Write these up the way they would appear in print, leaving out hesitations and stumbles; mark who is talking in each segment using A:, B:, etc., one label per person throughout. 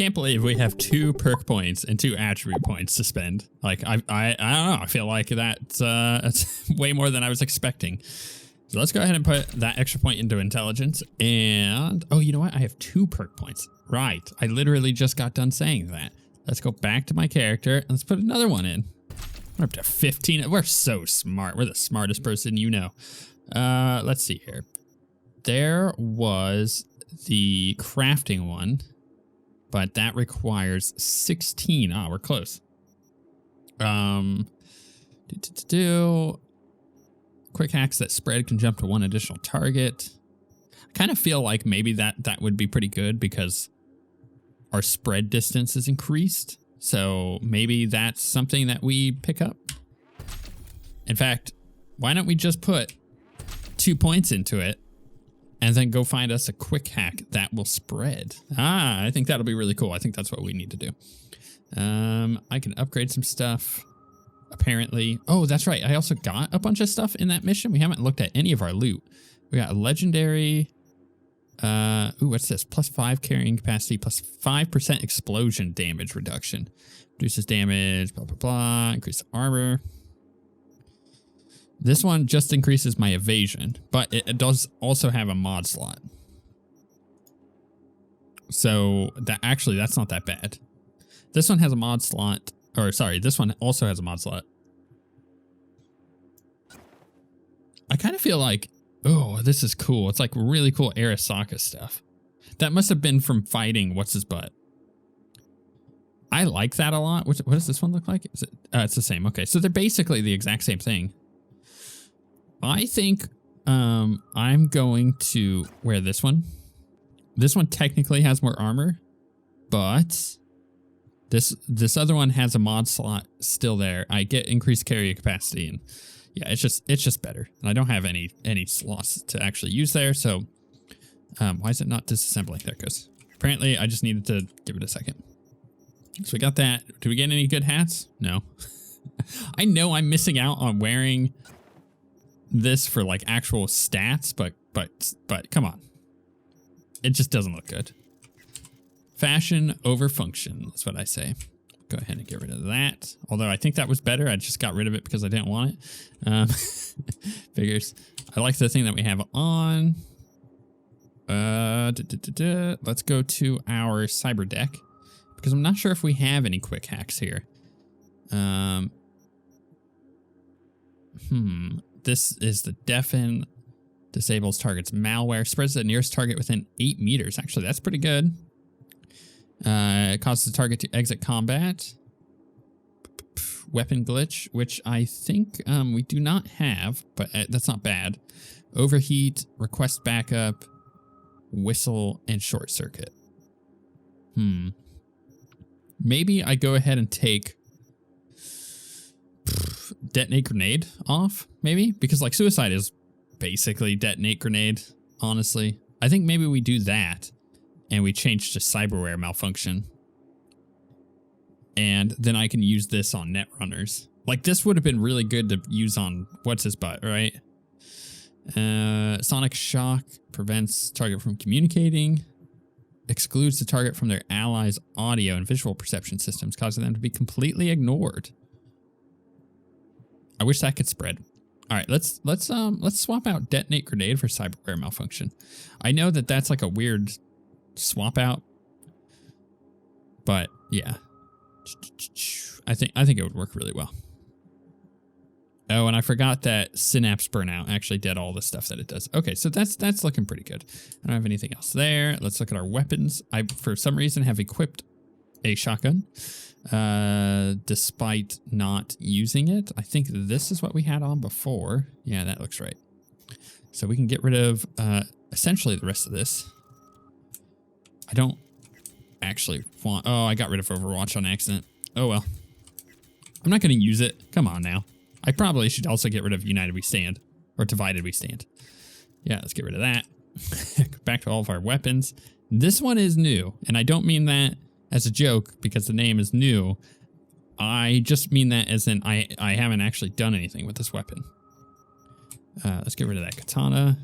A: can't believe we have 2 perk points and 2 attribute points to spend. Like, I don't know. I feel like that's way more than I was expecting. So let's go ahead and put that extra point into intelligence. And, oh, you know what? I have 2 perk points. Right. I literally just got done saying that. Let's go back to my character and let's put another one in. We're up to 15. We're so smart. We're the smartest person you know. Let's see here. There was the crafting one, but that requires 16. Ah, we're close. Quick hacks that spread can jump to 1 additional target. I kind of feel like maybe that would be pretty good because our spread distance is increased. So maybe that's something that we pick up. In fact, why don't we just put 2 points into it and then go find us a quick hack that will spread. Ah, I think that'll be really cool. I think that's what we need to do. I can upgrade some stuff, apparently. Oh, that's right. I also got a bunch of stuff in that mission. We haven't looked at any of our loot. We got a legendary... ooh, what's this? +5 carrying capacity, +5% explosion damage reduction. Reduces damage, blah, blah, blah. Increase armor. This one just increases my evasion, but it does also have a mod slot. So that's not that bad. This one has a mod slot, or sorry, this one also has a mod slot. I kind of feel like, oh, this is cool. It's like really cool Arasaka stuff. That must have been from fighting what's-his-butt. I like that a lot. What does this one look like? Is it? It's the same. Okay, so they're basically the exact same thing. I think I'm going to wear this one. This one technically has more armor, but this other one has a mod slot still there. I get increased carry capacity, and yeah, it's just better. And I don't have any slots to actually use there, so why is it not disassembling? There it goes. Apparently, I just needed to give it a second. So we got that. Do we get any good hats? No. I know I'm missing out on wearing this for like actual stats, but come on. It just doesn't look good. Fashion over function, that's what I say. Go ahead and get rid of that. Although I think that was better. I just got rid of it because I didn't want it. Figures. I like the thing that we have on. Let's go to our cyber deck because I'm not sure if we have any quick hacks here. This is the deafen. Disables target's malware. Spreads the nearest target within 8 meters. Actually, that's pretty good. It causes the target to exit combat. Weapon glitch, which I think we do not have, but that's not bad. Overheat, request backup, whistle, and short circuit. Maybe I go ahead and take detonate grenade off, maybe? Because like suicide is basically detonate grenade, honestly. I think maybe we do that and we change to cyberware malfunction. And then I can use this on netrunners. Like this would have been really good to use on what's-his-butt, right? Sonic shock prevents target from communicating. Excludes the target from their allies' audio and visual perception systems, causing them to be completely ignored. I wish that could spread. All right, let's swap out detonate grenade for cyberware malfunction. I know that that's like a weird swap out, but yeah, I think it would work really well. Oh, and I forgot that synapse burnout actually did all the stuff that it does. Okay, so that's looking pretty good. I don't have anything else there. Let's look at our weapons. I, for some reason, have equipped a shotgun, despite not using it. I think this is what we had on before. Yeah, that looks right. So we can get rid of essentially the rest of this. I don't actually want... Oh, I got rid of Overwatch on accident. Oh, well. I'm not going to use it. Come on now. I probably should also get rid of United We Stand. Or Divided We Stand. Yeah, let's get rid of that. Back to all of our weapons. This one is new. And I don't mean that as a joke because the name is new. I just mean that as in I haven't actually done anything with this weapon. Let's get rid of that katana.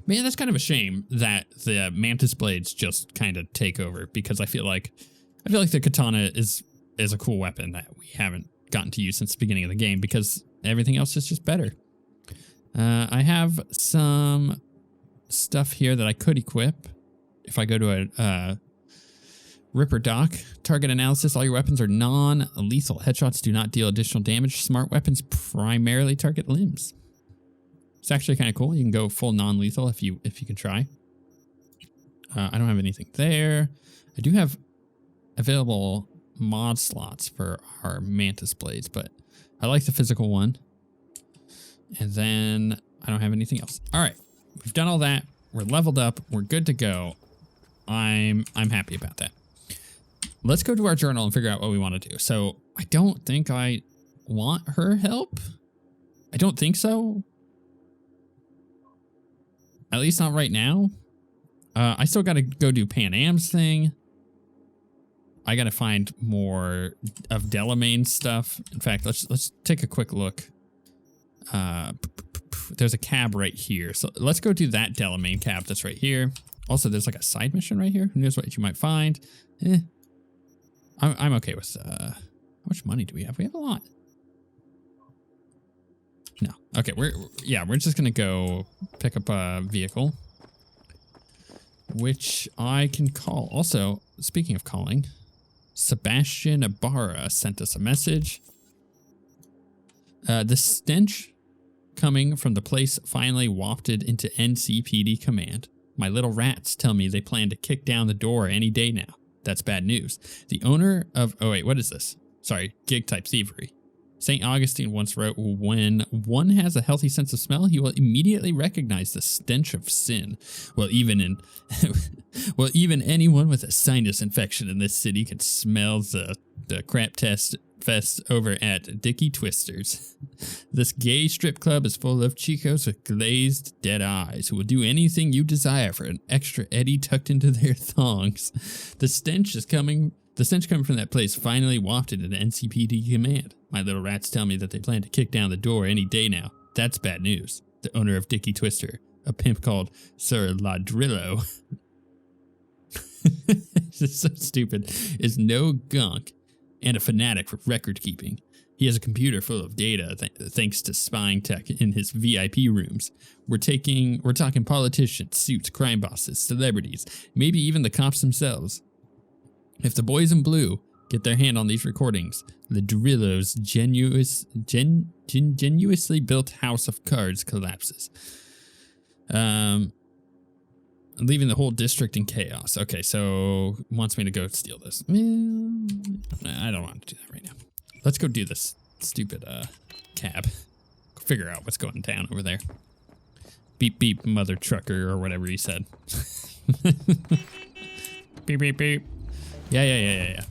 A: Man, that's kind of a shame that the mantis blades just kind of take over, because I feel like the katana is a cool weapon that we haven't gotten to use since the beginning of the game, because everything else is just better. I have some stuff here that I could equip if I go to a Ripper Doc. Target analysis. All your weapons are non-lethal. Headshots do not deal additional damage. Smart weapons primarily target limbs. It's actually kind of cool. You can go full non-lethal if you can try. I don't have anything there. I do have available mod slots for our mantis blades, but I like the physical one. And then I don't have anything else. All right, we've done all that. We're leveled up. We're good to go. I'm happy about that. Let's go to our journal and figure out what we want to do. So I don't think I want her help. I don't think so. At least not right now. I still got to go do Pan Am's thing. I got to find more of Delamain stuff. In fact, let's take a quick look. There's a cab right here. So let's go do that Delamain cab that's right here. Also, there's like a side mission right here. Who knows what you might find? I'm okay with, how much money do we have? We have a lot. No. Okay, we're just gonna go pick up a vehicle, which I can call. Also, speaking of calling, Sebastian Ibarra sent us a message. The stench coming from the place finally wafted into NCPD command. My little rats tell me they plan to kick down the door any day now. That's bad news. The owner of, oh wait, what is this? Sorry, gig type thievery. St. Augustine once wrote, when one has a healthy sense of smell, he will immediately recognize the stench of sin. Well, even anyone with a sinus infection in this city can smell the crap test fest over at Dickie Twister's. This gay strip club is full of chicos with glazed dead eyes who will do anything you desire for an extra eddy tucked into their thongs. The stench coming from that place finally wafted into NCPD command. My little rats tell me that they plan to kick down the door any day now. That's bad news. The owner of Dickie Twister, a pimp called Sir Ladrillo, this is so stupid, is no gunk and a fanatic for record keeping. He has a computer full of data thanks to spying tech in his VIP rooms. We're talking politicians, suits, crime bosses, celebrities, maybe even the cops themselves. If the boys in blue get their hand on these recordings, the Drillo's genuinely built house of cards collapses. Leaving the whole district in chaos. Okay, so wants me to go steal this. I don't want to do that right now. Let's go do this stupid cab. Figure out what's going down over there. Beep beep, mother trucker, or whatever he said. Beep beep beep. Yeah.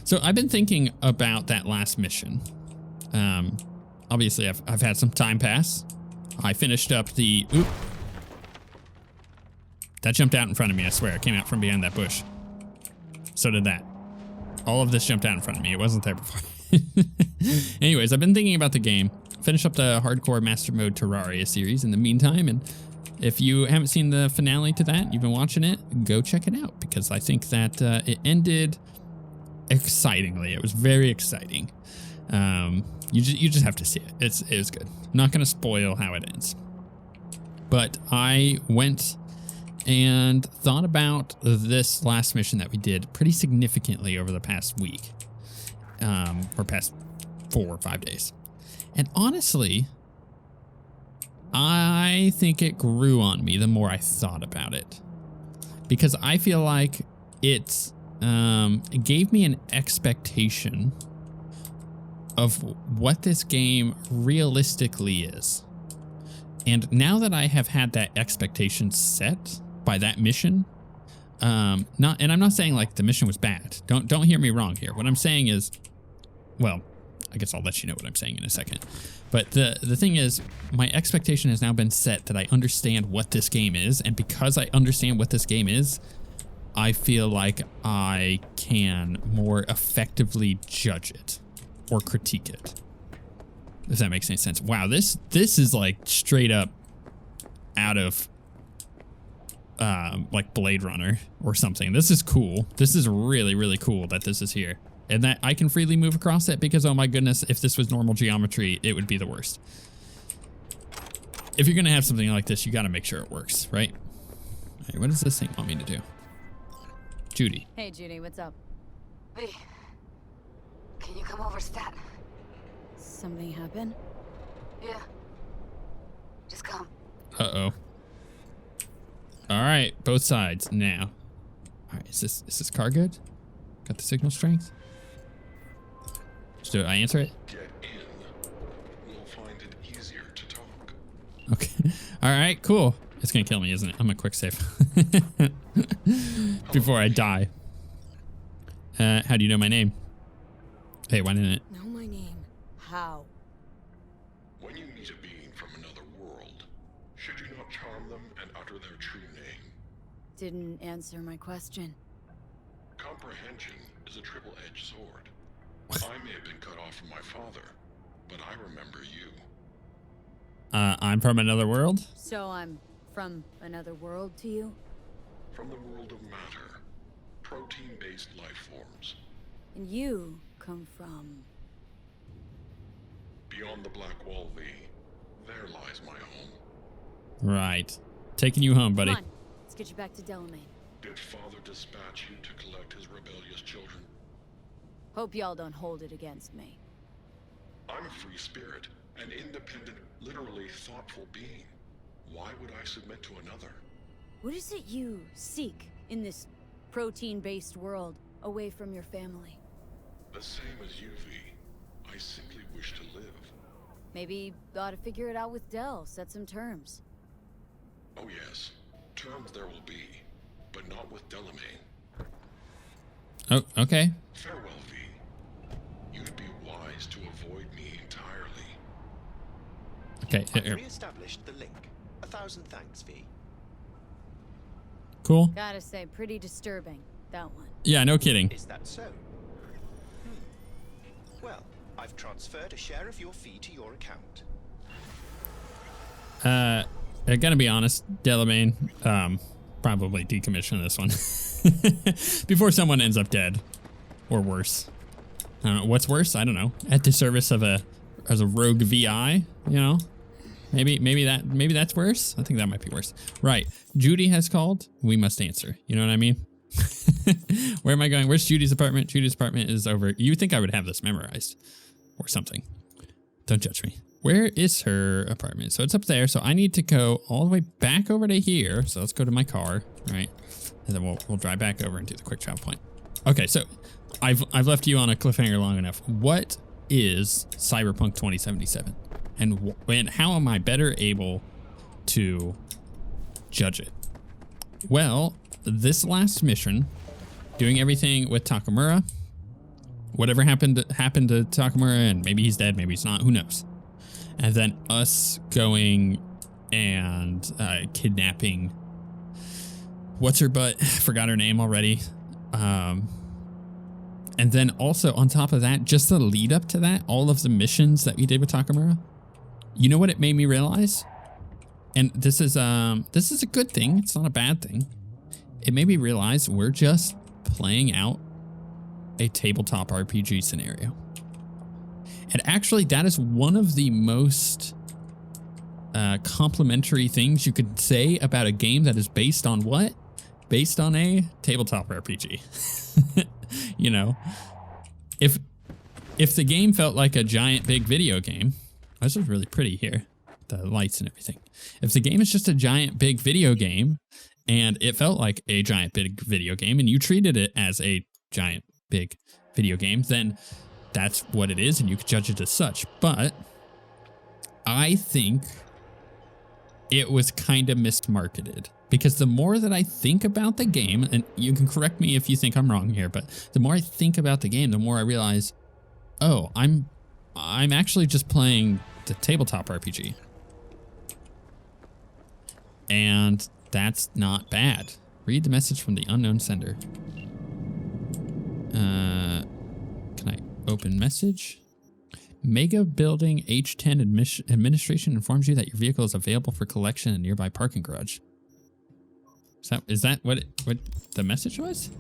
A: So I've been thinking about that last mission. Obviously I've had some time pass. I finished up the. Oop. That jumped out in front of me, I swear. It came out from behind that bush. So did that. All of this jumped out in front of me. It wasn't there before. Anyways, I've been thinking about the game. Finish up the Hardcore Master Mode Terraria series in the meantime. And if you haven't seen the finale to that, you've been watching it, go check it out. Because I think that it ended excitingly. It was very exciting. You just have to see it. It was good. I'm not going to spoil how it ends. But I went and thought about this last mission that we did pretty significantly over the past week, or past 4 or 5 days. And honestly, I think it grew on me the more I thought about it, because I feel like it gave me an expectation of what this game realistically is. And now that I have had that expectation set by that mission, and I'm not saying like the mission was bad. Don't hear me wrong here. What I'm saying is, well, I guess I'll let you know what I'm saying in a second. But the thing is, my expectation has now been set that I understand what this game is, and because I understand what this game is, I feel like I can more effectively judge it or critique it. If that makes any sense. Wow, this is like straight up out of like Blade Runner or something. This is cool. This is really, really cool that this is here. And that I can freely move across it because, oh my goodness, if this was normal geometry, it would be the worst. If you're going to have something like this, you got to make sure it works, right? All right, what does this thing want me to do? Judy.
B: Hey, Judy, what's up?
C: V, can you come over, stat?
B: Something happened?
C: Yeah. Just come.
A: Uh-oh. All right, both sides now. All right, is this car good? Got the signal strength? Do I answer it?
D: Get in. We'll find it easier to talk.
A: Okay. All right, cool. It's gonna kill me, isn't it? I'm a quick save before I die. How do you know my name? Hey, why didn't it?
B: Know my name. How?
D: When you meet a being from another world, should you not charm them and utter their true name?
B: Didn't answer my question.
D: Comprehension is a triple-edged sword. I may have been cut off from my father, but I remember you.
A: I'm from another world?
B: So I'm from another world to you?
D: From the world of matter, protein-based life forms.
B: And you come from...
D: Beyond the Black Wall V, there lies my home.
A: Right. Taking you home, buddy.
B: Come on, let's get you back to Delamain.
D: Did father dispatch you to collect his rebellious children?
B: Hope y'all don't hold it against me.
D: I'm a free spirit, an independent, literally thoughtful being. Why would I submit to another?
B: What is it you seek in this protein-based world, away from your family?
D: The same as you, V. I simply wish to live.
B: Maybe ought to figure it out with Del, set some terms.
D: Oh yes, terms there will be, but not with Delamain.
A: Oh, okay.
D: Farewell, V. You'd be wise to avoid me entirely.
A: Okay.
E: I've re-established the link. 1,000 thanks, V.
A: Cool.
B: Gotta say, pretty disturbing, that one.
A: Yeah, no kidding.
E: Is that so? Well, I've transferred a share of your fee to your account.
A: I gotta be honest, Delamain, probably decommission this one before someone ends up dead or worse. I don't know what's worse. I don't know. At the service of as a rogue VI, you know, maybe that's worse. I think that might be worse. Right. Judy has called. We must answer. You know what I mean? Where am I going? Where's Judy's apartment? Judy's apartment is over. You would think I would have this memorized or something. Don't judge me. Where is her apartment? So it's up there. So I need to go all the way back over to here. So let's go to my car, right? And then we'll drive back over and do the quick travel point. Okay, so I've left you on a cliffhanger long enough. What is Cyberpunk 2077? And how am I better able to judge it? Well, this last mission, doing everything with Takamura, whatever happened to Takamura, and maybe he's dead, maybe he's not, who knows? And then us going and kidnapping, what's her butt? Forgot her name already. And then also on top of that, just the lead up to that, all of the missions that we did with Takamura. You know what it made me realize? And this is a good thing. It's not a bad thing. It made me realize we're just playing out a tabletop RPG scenario. And actually, that is one of the most complimentary things you could say about a game that is based on what? Based on a tabletop RPG. You know, if the game felt like a giant big video game, this is really pretty here, the lights and everything. If the game is just a giant big video game and it felt like a giant big video game and you treated it as a giant big video game, then that's what it is and you could judge it as such. But I think it was kind of mismarketed. Because the more that I think about the game, and you can correct me if you think I'm wrong here, but the more I think about the game, the more I realize, oh, I'm actually just playing the tabletop RPG. And that's not bad. Read the message from the unknown sender. Can I open message? Mega Building H10 Administration informs you that your vehicle is available for collection in a nearby parking garage. Is that what the message was?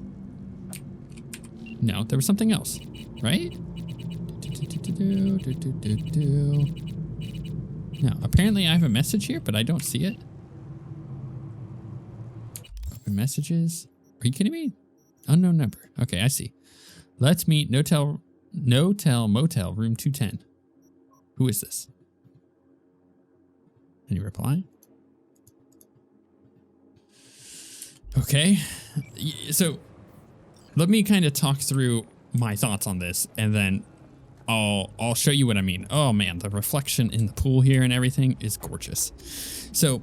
A: No, there was something else, right? No, apparently I have a message here, but I don't see it. Open messages. Are you kidding me? Unknown number. Okay, I see. Let's meet No-Tell Motel, room 210. Who is this? Any reply? Okay. So let me kind of talk through my thoughts on this, and then I'll show you what I mean. Oh man, the reflection in the pool here and everything is gorgeous. So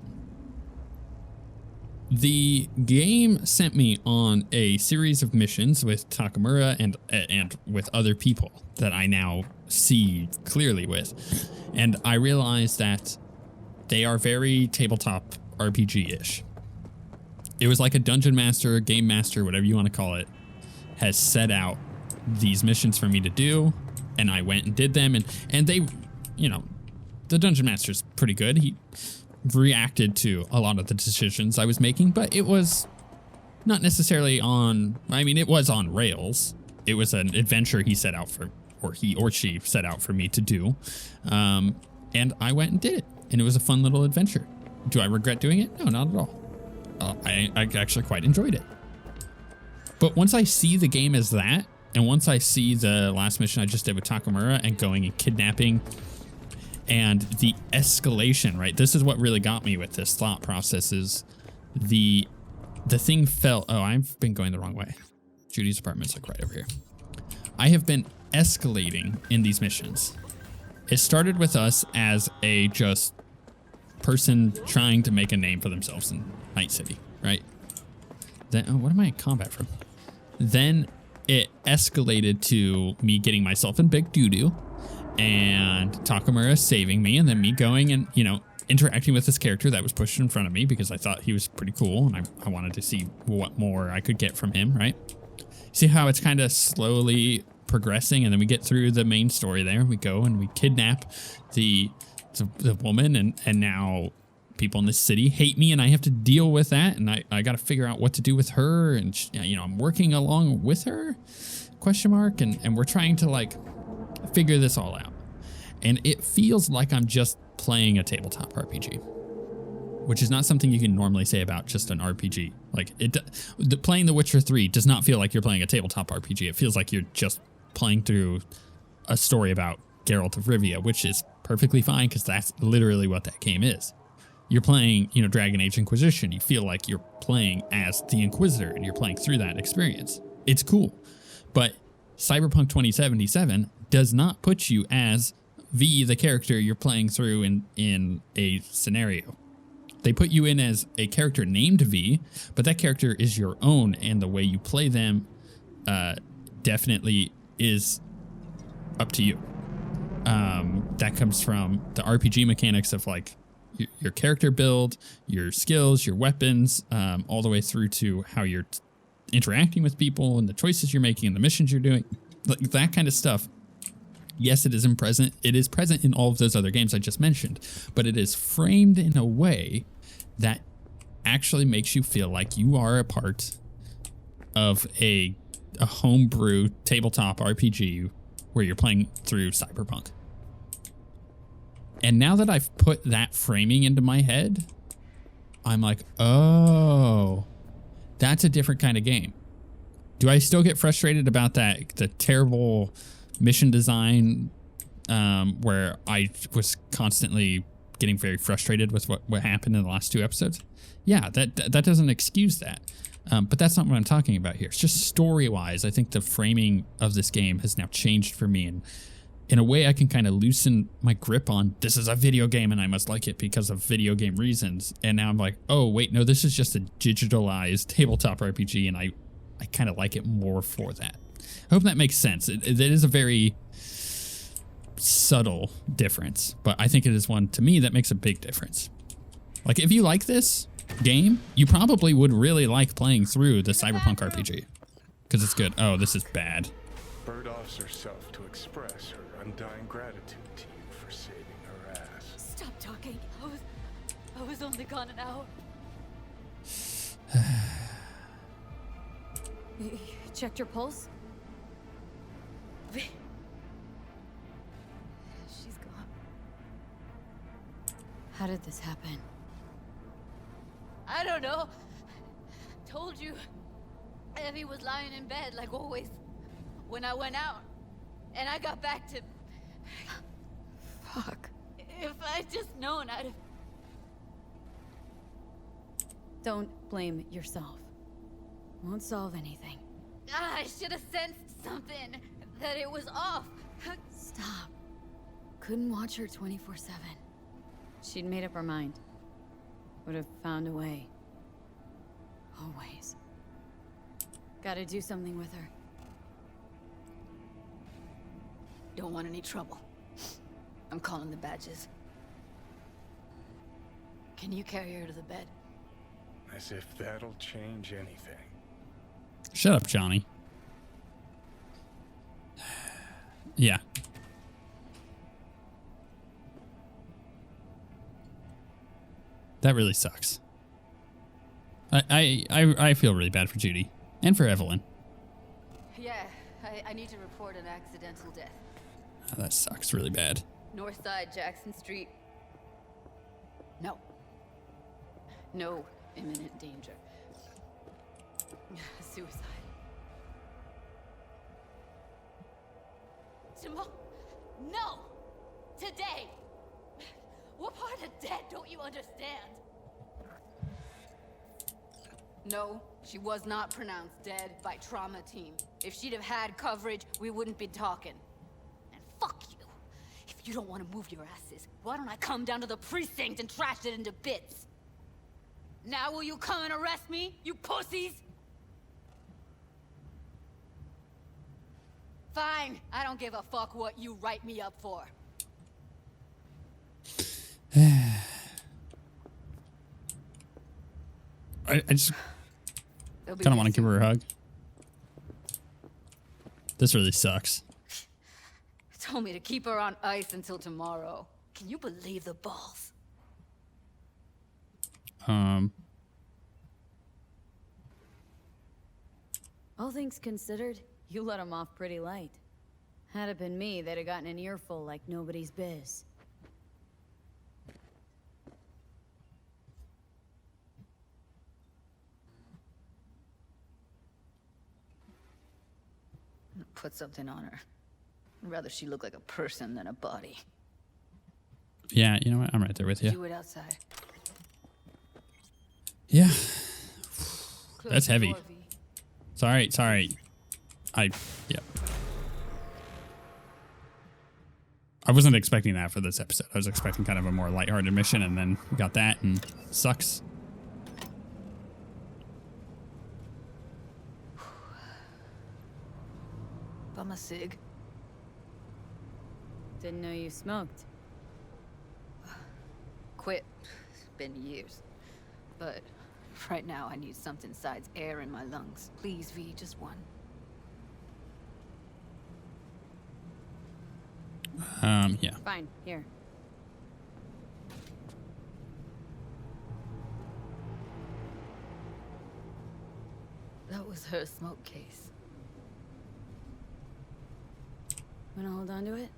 A: the game sent me on a series of missions with Takamura and with other people that I now see clearly with. And I realized that they are very tabletop RPG-ish. It was like a dungeon master, game master, whatever you want to call it, has set out these missions for me to do, and I went and did them, and they, you know, the dungeon master's pretty good. He reacted to a lot of the decisions I was making, but it was not necessarily on, I mean, it was on rails. It was an adventure he set out for, or he or she set out for me to do, and I went and did it, and it was a fun little adventure. Do I regret doing it? No, not at all. I actually quite enjoyed it. But once I see the game as that, and once I see the last mission I just did with Takamura and going and kidnapping and the escalation, right? This is what really got me with this thought process is the thing felt, oh, I've been going the wrong way. Judy's apartment's like right over here. I have been escalating in these missions. It started with us as a just person trying to make a name for themselves in Night City, right? Then, oh, what am I in combat from? Then it escalated to me getting myself in big doo-doo and Takamura saving me, and then me going and, you know, interacting with this character that was pushed in front of me because I thought he was pretty cool and I wanted to see what more I could get from him, right? See how it's kind of slowly progressing, and then we get through the main story there. We go and we kidnap the woman, and now people in this city hate me, and I have to deal with that, and I got to figure out what to do with her, and you know, I'm working along with her, question mark, and we're trying to like figure this all out. And it feels like I'm just playing a tabletop RPG, which is not something you can normally say about just an RPG. Like playing The Witcher 3 does not feel like you're playing a tabletop RPG. It feels like you're just playing through a story about Geralt of Rivia, which is perfectly fine because that's literally what that game is. You're playing, you know, Dragon Age Inquisition. You feel like you're playing as the Inquisitor and you're playing through that experience. It's cool. But Cyberpunk 2077 does not put you as V, the character you're playing through in a scenario. They put you in as a character named V, but that character is your own, and the way you play them definitely is up to you. That comes from the RPG mechanics of like your character build, your skills, your weapons, all the way through to how you're interacting with people and the choices you're making and the missions you're doing, like that kind of stuff. Yes, it is present. It is present in all of those other games I just mentioned, but it is framed in a way that actually makes you feel like you are a part of a homebrew tabletop RPG where you're playing through Cyberpunk. And now that I've put that framing into my head, I'm like, oh, that's a different kind of game. Do I still get frustrated about that, the terrible mission design, where I was constantly getting very frustrated with what happened in the last 2 episodes? Yeah, that doesn't excuse that. But that's not what I'm talking about here. It's just story-wise, I think the framing of this game has now changed for me. And in a way, I can kind of loosen my grip on, this is a video game and I must like it because of video game reasons. And now I'm like, oh, wait, no, this is just a digitalized tabletop RPG, and I kind of like it more for that. I hope that makes sense. It is a very subtle difference, but I think it is one, to me, that makes a big difference. Like, if you like this game, you probably would really like playing through the Cyberpunk RPG because it's good. Oh, this is bad.
F: Bird offers herself to express her undying gratitude to you for saving her ass.
B: Stop talking. I was only gone an hour. You checked your pulse? She's gone. How did this happen?
C: I don't know. Told you. Evie was lying in bed like always when I went out. And I got back to...
B: Fuck.
C: If I'd just known, I'd have...
B: Don't blame yourself. Won't solve anything.
C: I should have sensed something. That it was off.
B: Stop. Couldn't watch her 24/7. She'd made up her mind. Would have found a way. Always. Gotta do something with her.
C: Don't want any trouble. I'm calling the badges. Can you carry her to the bed?
F: As if that'll change anything.
A: Shut up, Johnny. Yeah. That really sucks. I feel really bad for Judy and for Evelyn.
C: Yeah, I need to report an accidental death.
A: Oh, that sucks really bad.
C: North side, Jackson Street. No. No imminent danger. Suicide. Tomorrow? No! Today! What part of dead don't you understand? No, she was not pronounced dead by trauma team. If she'd have had coverage, we wouldn't be talking. And fuck you. If you don't want to move your asses, why don't I come down to the precinct and trash it into bits? Now will you come and arrest me, you pussies? Fine, I don't give a fuck what you write me up for.
A: I just kind of want to give her a hug. This really sucks.
C: Told me to keep her on ice until tomorrow. Can you believe the balls?
B: All things considered, you let him off pretty light. Had it been me, they'd have gotten an earful like nobody's biz.
C: Put something on her. I'd rather she look like a person than a body.
A: Yeah, you know what? I'm right there with you.
C: Do it outside.
A: Yeah.
C: Close
A: That's
C: the
A: heavy.
C: door, V.
A: Sorry. Yeah. I wasn't expecting that for this episode. I was expecting kind of a more lighthearted mission, and then we got that, and sucks.
C: Bum a cig.
B: Didn't know you smoked.
C: Quit. It's been years. But right now I need something besides air in my lungs. Please, V, just one.
A: Yeah.
B: Fine, here.
C: That was her smoke case.
B: Wanna hold on to it?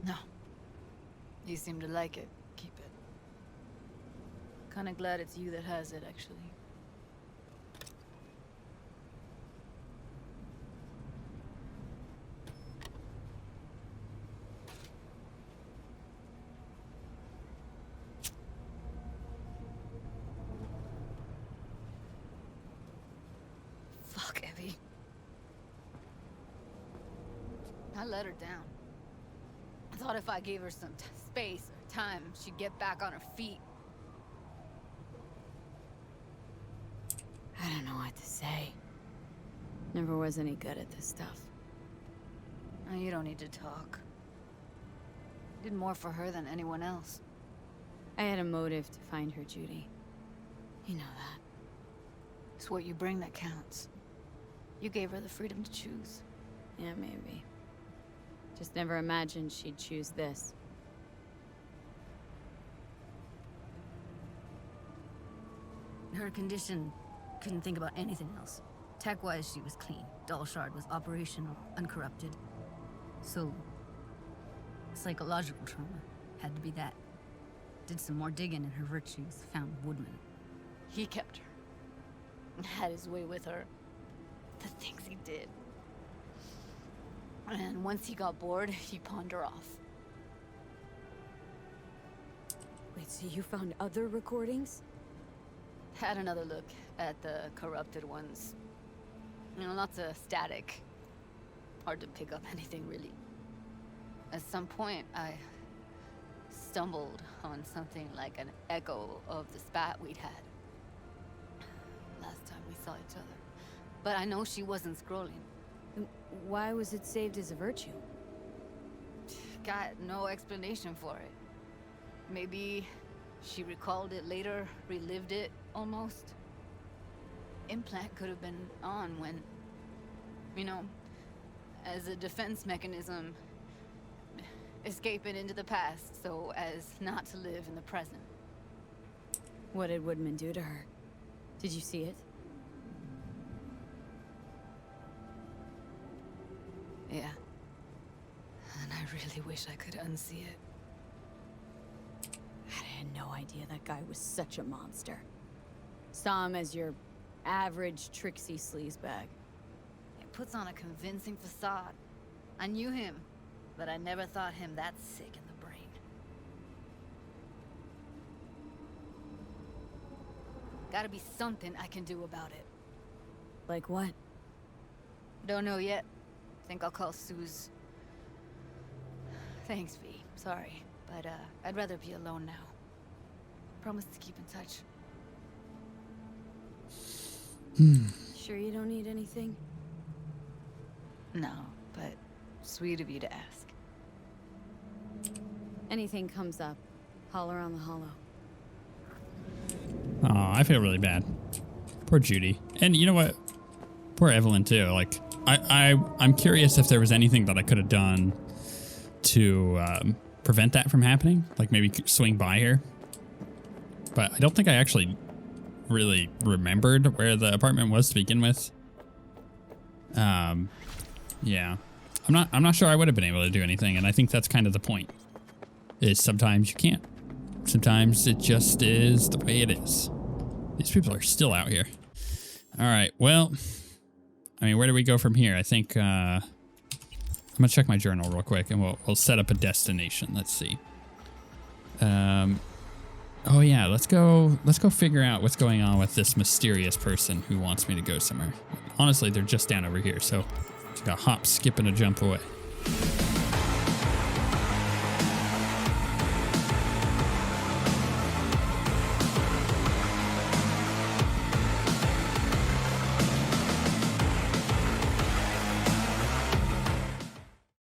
C: No. You seem to like it. Keep it. Kinda glad it's you that has it, actually. Fuck, Evie. I let her down. I thought if I gave her some space or time, she'd get back on her feet.
B: I don't know what to say. Never was any good at this stuff.
C: Oh, you don't need to talk. You did more for her than anyone else.
B: I had a motive to find her, Judy. You know that.
C: It's what you bring that counts. You gave her the freedom to choose.
B: Yeah, maybe. Just never imagined she'd choose this.
G: Her condition, couldn't think about anything else. Tech-wise, she was clean. Doll Shard was operational, uncorrupted. So, psychological trauma had to be that. Did some more digging in her virtues, found Woodman.
C: He kept her. Had his way with her. The things he did. And once he got bored, he pawned her off.
B: Wait, so you found other recordings?
C: Had another look at the corrupted ones. You know, lots of static. Hard to pick up anything, really. At some point, I stumbled on something like an echo of the spat we'd had. Last time we saw each other. But I know she wasn't scrolling.
B: Why was it saved as a virtue?
C: Got no explanation for it. Maybe she recalled it later, relived it, almost. Implant could have been on when, you know, as a defense mechanism, escaping into the past so as not to live in the present.
B: What did Woodman do to her? Did you see it?
C: Yeah. And I really wish I could unsee it.
B: I had no idea that guy was such a monster. Saw him as your average tricksy sleazebag.
C: He puts on a convincing facade. I knew him, but I never thought him that sick in the brain. Gotta be something I can do about it.
B: Like what?
C: Don't know yet. Think I'll call Suze. Thanks, V. Sorry, but I'd rather be alone now. Promise to keep in touch.
B: Sure you don't need anything?
C: No, but sweet of you to ask.
B: Anything comes up, holler on the hollow.
A: Oh, I feel really bad. Poor Judy. And you know what? Poor Evelyn too. Like, I'm curious if there was anything that I could have done to prevent that from happening. Like maybe swing by here. But I don't think I actually really remembered where the apartment was to begin with. Yeah. I'm not sure I would have been able to do anything, and I think that's kind of the point. Is sometimes you can't. Sometimes it just is the way it is. These people are still out here. All right, well, I mean, where do we go from here? I think I'm gonna check my journal real quick, and we'll set up a destination. Let's see. Oh yeah, let's go figure out what's going on with this mysterious person who wants me to go somewhere. Honestly, they're just down over here, so just gotta hop, skip, and a jump away.